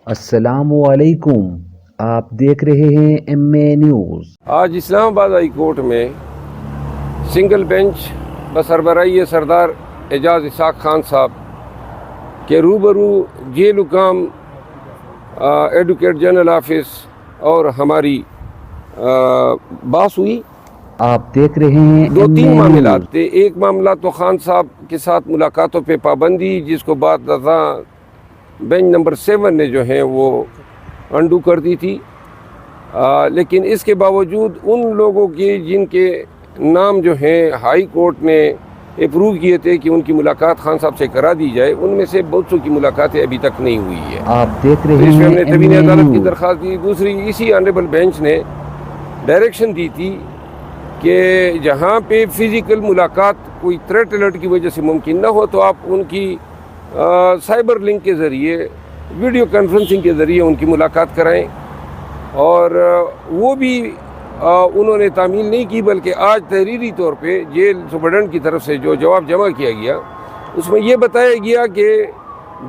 السلام علیکم، آپ دیکھ رہے ہیں ایم اے نیوز۔ آج اسلام آباد ہائی کورٹ میں سنگل بینچ بسربراہی سردار اعجاز اسحاق خان صاحب کے روبرو جیل حکام، ایڈوکیٹ جنرل آفس اور ہماری بحث ہوئی۔ آپ دیکھ رہے ہیں دو ایم تین اے معاملات نیوز۔ تھے۔ ایک معاملہ تو خان صاحب کے ساتھ ملاقاتوں پہ پابندی، جس کو بعد ازاں بینچ نمبر 7 نے جو ہے وہ انڈو کر دی تھی، لیکن اس کے باوجود ان لوگوں کے جن کے نام جو ہیں ہائی کورٹ نے اپروو کیے تھے کہ ان کی ملاقات خان صاحب سے کرا دی جائے، ان میں سے بہت سو کی ملاقاتیں ابھی تک نہیں ہوئی ہے۔ آپ دیکھ تو رہے اس میں ہم ہیں نے ایم تبین اے عدالت کی نیوز۔ درخواست دی۔ دوسری، اسی آنریبل بینچ نے ڈائریکشن دی تھی کہ جہاں پہ فزیکل ملاقات کوئی تھریٹ الرٹ کی وجہ سے ممکن نہ ہو تو آپ ان کی سائبر لنک کے ذریعے، ویڈیو کانفرنسنگ کے ذریعے ان کی ملاقات کرائیں، اور وہ بھی انہوں نے تعمیل نہیں کی، بلکہ آج تحریری طور پہ جیل سپرڈنٹ کی طرف سے جو جواب جمع کیا گیا اس میں یہ بتایا گیا کہ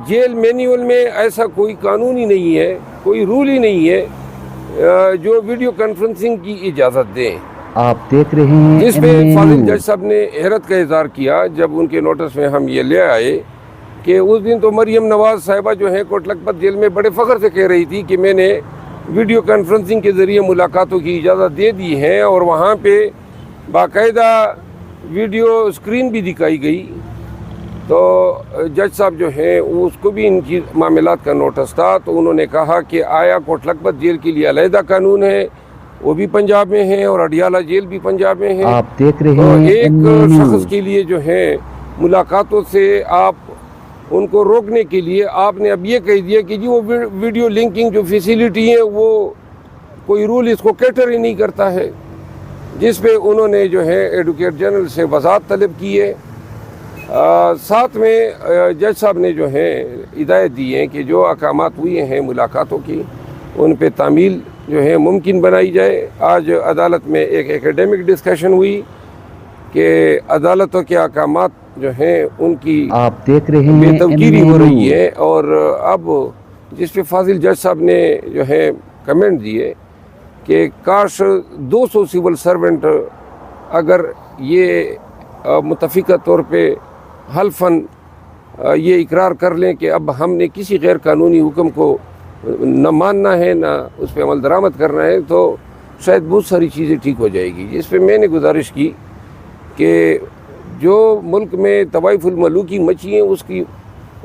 جیل مینیول میں ایسا کوئی قانون ہی نہیں ہے، کوئی رول ہی نہیں ہے جو ویڈیو کانفرنسنگ کی اجازت دیں۔ آپ دیکھ رہے ہیں جس ایم پہ اے فاضل نیوز۔ جج صاحب نے حیرت کا اظہار کیا جب ان کے نوٹس میں ہم یہ لے آئے کہ اس دن تو مریم نواز صاحبہ جو ہیں کوٹ لکھپت جیل میں بڑے فخر سے کہہ رہی تھی کہ میں نے ویڈیو کانفرنسنگ کے ذریعے ملاقاتوں کی اجازت دے دی ہے، اور وہاں پہ باقاعدہ ویڈیو اسکرین بھی دکھائی گئی۔ تو جج صاحب جو ہیں اس کو بھی ان کی معاملات کا نوٹس تھا، تو انہوں نے کہا کہ آیا کوٹ لکھپت جیل کے لیے علیحدہ قانون ہے، وہ بھی پنجاب میں ہے، اور اڈیالہ جیل بھی پنجاب میں ہے۔ آپ دیکھ رہے تو ہیں ایک ایم اے شخص نیوز۔ کے لیے جو ہے ملاقاتوں سے آپ ان کو روکنے کے لیے آپ نے اب یہ کہہ دیا کہ جی وہ ویڈیو لنکنگ جو فیسیلیٹی ہے وہ کوئی رول اس کو کیٹر ہی نہیں کرتا ہے، جس پہ انہوں نے جو ہے ایڈوکیٹ جنرل سے وضاحت طلب کی ہے۔ ساتھ میں جج صاحب نے جو ہے ہدایت دی ہے کہ جو احکامات ہوئے ہیں ملاقاتوں کی ان پہ تعمیل جو ہے ممکن بنائی جائے۔ آج عدالت میں ایک ایکیڈیمک ڈسکشن ہوئی کہ عدالتوں کے احکامات جو ہیں ان کی آپ دیکھ رہے بے ہیں توقیری ایم ہو اے رہی نیوز۔ ہے، اور اب جس پہ فاضل جج صاحب نے جو ہے کمنٹ دیے کہ کاش 200 سول سرونٹ اگر یہ متفقہ طور پہ حلفاً یہ اقرار کر لیں کہ اب ہم نے کسی غیر قانونی حکم کو نہ ماننا ہے نہ اس پہ عمل درآمد کرنا ہے، تو شاید بہت ساری چیزیں ٹھیک ہو جائے گی۔ جس پہ میں نے گزارش کی کہ جو ملک میں طوائف الملوکی مچی ہیں اس کی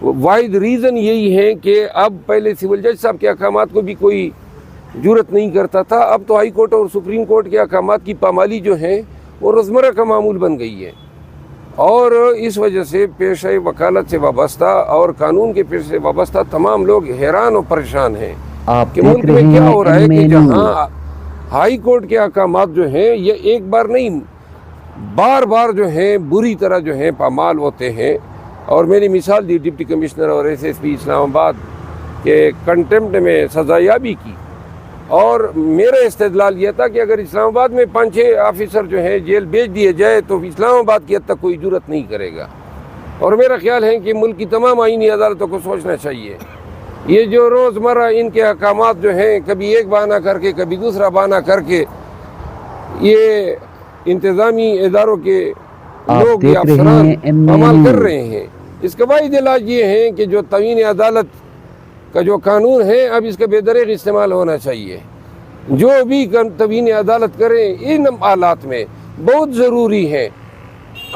واحد ریزن یہی ہے کہ اب پہلے سول جج صاحب کے احکامات کو بھی کوئی جرت نہیں کرتا تھا، اب تو ہائی کورٹ اور سپریم کورٹ کے احکامات کی پامالی جو ہیں وہ روزمرہ کا معمول بن گئی ہے، اور اس وجہ سے پیشہ وکالت سے وابستہ اور قانون کے پیشے سے وابستہ تمام لوگ حیران اور پریشان ہیں آپ کہ دیکھ ملک رہے میں کیا ہیں ہو رہا ہے ایم اے کہ نیوز۔ جہاں ہائی کورٹ کے احکامات جو ہیں یہ ایک بار نہیں بار بار جو ہیں بری طرح جو ہیں پامال ہوتے ہیں۔ اور میں نے مثال دی ڈپٹی کمشنر اور ایس ایس پی اسلام آباد کے کنٹمپٹ میں سزا یابی کی، اور میرا استدلال یہ تھا کہ اگر اسلام آباد میں 5-6 آفیسر جو ہیں جیل بھیج دیے جائے تو اسلام آباد کی حد تک کوئی جرت نہیں کرے گا، اور میرا خیال ہے کہ ملک کی تمام آئینی عدالتوں کو سوچنا چاہیے۔ یہ جو روزمرہ ان کے احکامات جو ہیں کبھی ایک بہانہ کر کے کبھی دوسرا بہانہ کر کے یہ انتظامی اداروں کے لوگ یا افسران عمل کر رہے ہیں، اس کا واحد علاج یہ ہے کہ جو توہین عدالت کا جو قانون ہے اب اس کا بے دریغ استعمال ہونا چاہیے۔ جو بھی توہین عدالت کریں ان حالات میں بہت ضروری ہے،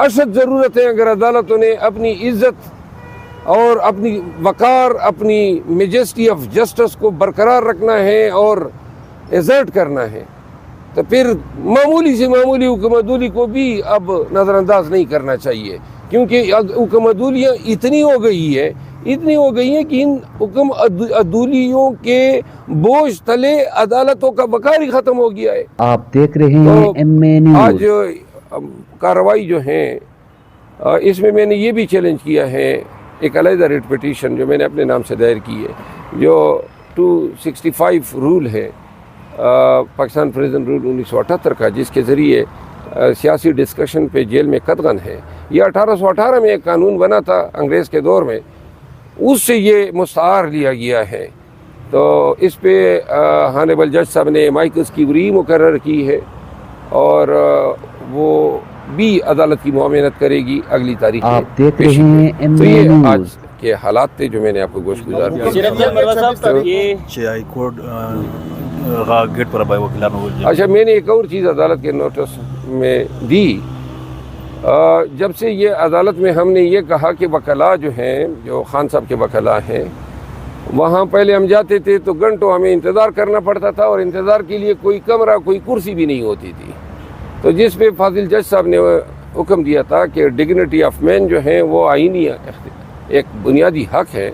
اشد ضرورت ہے۔ اگر عدالتوں نے اپنی عزت اور اپنی وقار، اپنی میجسٹی آف جسٹس کو برقرار رکھنا ہے اور ایزرٹ کرنا ہے، تو پھر معمولی سے معمولی حکم عدولی کو بھی اب نظر انداز نہیں کرنا چاہیے، کیونکہ حکم عدولیاں اتنی ہو گئی ہیں کہ ان حکم عدولیوں کے بوجھ تلے عدالتوں کا وقار ہی ختم ہو گیا ہے۔ آپ دیکھ رہے ہیں ایم اے نیوز۔ آج کارروائی جو ہیں اس میں نے یہ بھی چیلنج کیا ہے، ایک علیحدہ ریٹ پٹیشن جو میں نے اپنے نام سے دائر کی ہے، جو 265 رول ہے پاکستان پریزن رول 1978 کا، جس کے ذریعے سیاسی ڈسکشن پہ جیل میں قدغن ہے۔ یہ 1818 میں ایک قانون بنا تھا انگریز کے دور میں، اس سے یہ مستعار لیا گیا ہے تو اس پہ ہانیبل جج صاحب نے مائکلز کی ری مقرر کی ہے اور وہ بھی عدالت کی معاونت کرے گی اگلی تاریخ میں آپ دیکھ پیشی رہے میں۔ ہیں ایم تو اے یہ نیوز۔ آج کے حالات تھے جو میں نے آپ کو گوشت گزار کیا۔ ہائی کورٹ گیٹ پر وکیلان اچھا میں نے ایک اور چیز عدالت کے نوٹس میں دی، جب سے یہ عدالت میں ہم نے یہ کہا کہ وکلاء جو ہیں، جو خان صاحب کے وکلاء ہیں، وہاں پہلے ہم جاتے تھے تو گھنٹوں ہمیں انتظار کرنا پڑتا تھا اور انتظار کے لیے کوئی کمرہ کوئی کرسی بھی نہیں ہوتی تھی، تو جس پہ فاضل جج صاحب نے حکم دیا تھا کہ ڈگنیٹی آف مین جو ہیں وہ آئینی ایک بنیادی حق ہے،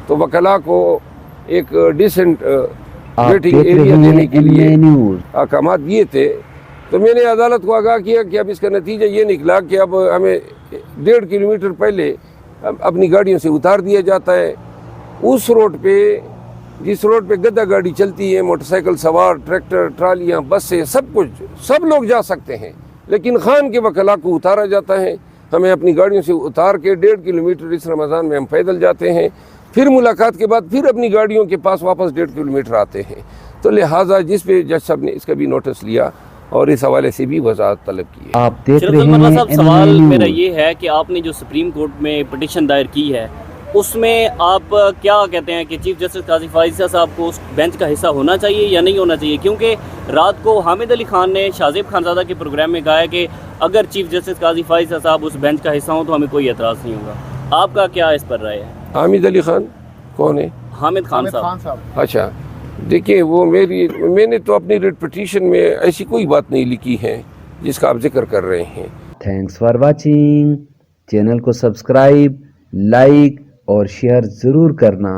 تو وکلاء کو ایک ڈیسنٹ آپ ویٹنگ دیکھ ایریا رہے دینے ہیں کے ایم لیے اے نیوز۔ احکامات دیے تھے۔ تو میں نے عدالت کو آگاہ کیا کہ اب اس کا نتیجہ یہ نکلا کہ اب ہمیں 1.5 کلومیٹر پہلے اپنی گاڑیوں سے اتار دیا جاتا ہے۔ اس روڈ پہ، جس روڈ پہ گدا گاڑی چلتی ہے، موٹر سائیکل سوار، ٹریکٹر، ٹرالیاں، بسیں، سب کچھ، سب لوگ جا سکتے ہیں، لیکن خان کے وکلاء کو اتارا جاتا ہے۔ ہمیں اپنی گاڑیوں سے اتار کے 1.5 کلومیٹر اس رمضان میں ہم پیدل جاتے ہیں، پھر ملاقات کے بعد پھر اپنی گاڑیوں کے پاس واپس 1.5 کلومیٹر آتے ہیں۔ تو لہٰذا جس پہ جج صاحب نے اس کا بھی نوٹس لیا اور اس حوالے سے بھی وضاحت طلب کی ہے۔ آپ دیکھ شرف رہے المرہ ہیں صاحب، ایم اے سوال میرا نیوز۔ یہ ہے کہ آپ نے جو سپریم کورٹ میں پٹیشن دائر کی ہے اس میں آپ کیا کہتے ہیں کہ چیف جسٹس قاضی فائزہ صاحب کو اس بینچ کا حصہ ہونا چاہیے یا نہیں ہونا چاہیے؟ کیونکہ رات کو حامد علی خان نے شاہ زیب خانزادہ کے پروگرام میں کہا ہے کہ اگر چیف جسٹس قاضی فائزہ صاحب اس بینچ کا حصہ ہوں تو ہمیں کوئی اعتراض نہیں ہوگا۔ آپ کا کیا اس پر رائے ہے؟ حامد علی خان کون ہے؟ حامد خان صاحب۔ اچھا دیکھیں، وہ میں نے تو اپنی ریٹ پٹیشن میں ایسی کوئی بات نہیں لکھی ہے جس کا آپ ذکر کر رہے ہیں۔ Thanks for watching. چینل کو سبسکرائب، لائک اور شیئر ضرور کرنا۔